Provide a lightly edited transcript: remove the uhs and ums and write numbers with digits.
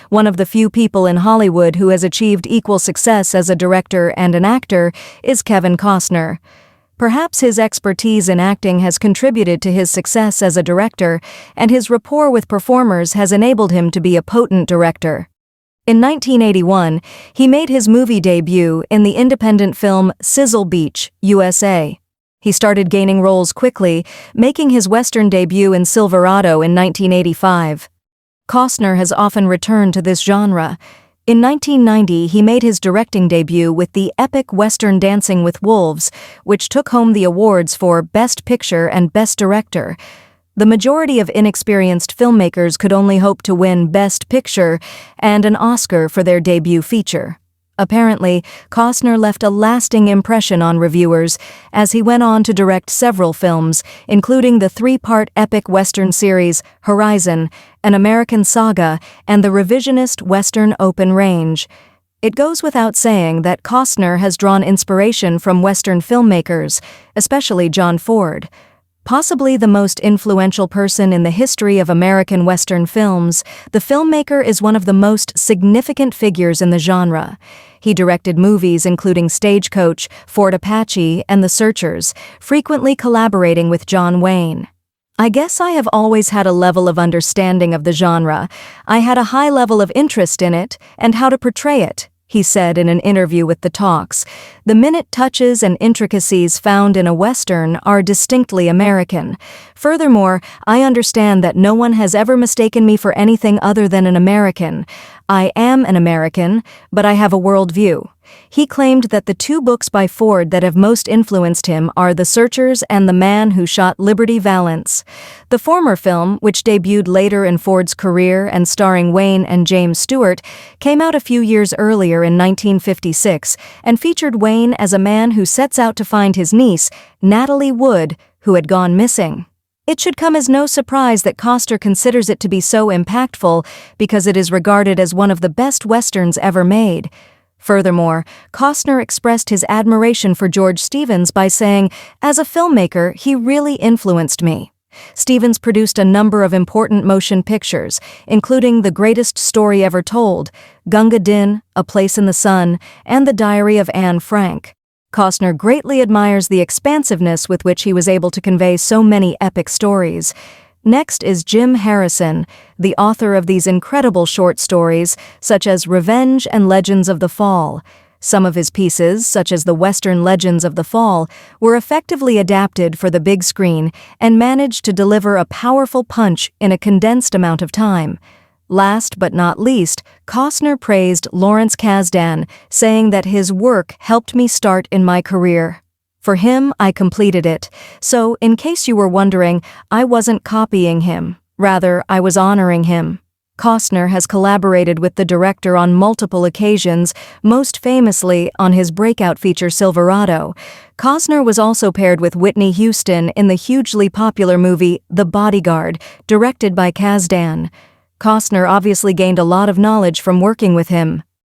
One of the few people in Hollywood who has achieved equal success as a director and an actor is Kevin Costner. Perhaps his expertise in acting has contributed to his success as a director, and his rapport with performers has enabled him to be a potent director. In 1981, he made his movie debut in the independent film Sizzle Beach, USA. He started gaining roles quickly, making his Western debut in Silverado in 1985. Costner has often returned to this genre. In 1990, he made his directing debut with the epic Western Dancing with Wolves, which took home the awards for Best Picture and Best Director. The majority of inexperienced filmmakers could only hope to win Best Picture and an Oscar for their debut feature. Apparently, Costner left a lasting impression on reviewers as he went on to direct several films, including the three-part epic Western series Horizon, An American Saga, and the revisionist Western Open Range. It goes without saying that Costner has drawn inspiration from Western filmmakers, especially John Ford. Possibly the most influential person in the history of American Western films, the filmmaker is one of the most significant figures in the genre. He directed movies including Stagecoach, Fort Apache, and The Searchers, frequently collaborating with John Wayne. I guess I have always had a level of understanding of the genre. I had a high level of interest in it and how to portray it, he said in an interview with The Talks. The minute touches and intricacies found in a Western are distinctly American. Furthermore, I understand that no one has ever mistaken me for anything other than an American. I am an American, but I have a worldview. He claimed that the two books by Ford that have most influenced him are The Searchers and The Man Who Shot Liberty Valance. The former film, which debuted later in Ford's career and starring Wayne and James Stewart, came out a few years earlier in 1956 and featured Wayne as a man who sets out to find his niece, Natalie Wood, who had gone missing. It should come as no surprise that Costner considers it to be so impactful because it is regarded as one of the best Westerns ever made. Furthermore, Costner expressed his admiration for George Stevens by saying, "As a filmmaker, he really influenced me." Stevens produced a number of important motion pictures, including The Greatest Story Ever Told, Gunga Din, A Place in the Sun, and The Diary of Anne Frank. Costner greatly admires the expansiveness with which he was able to convey so many epic stories. Next is Jim Harrison, the author of these incredible short stories, such as Revenge and Legends of the Fall. Some of his pieces, such as the Western Legends of the Fall, were effectively adapted for the big screen and managed to deliver a powerful punch in a condensed amount of time. Last but not least, Costner praised Lawrence Kasdan, saying that his work helped me start in my career. For him, I completed it. So, in case you were wondering, I wasn't copying him. Rather, I was honoring him. Costner has collaborated with the director on multiple occasions, most famously on his breakout feature Silverado. Costner was also paired with Whitney Houston in the hugely popular movie The Bodyguard, directed by Kasdan. Costner obviously gained a lot of knowledge from working with him.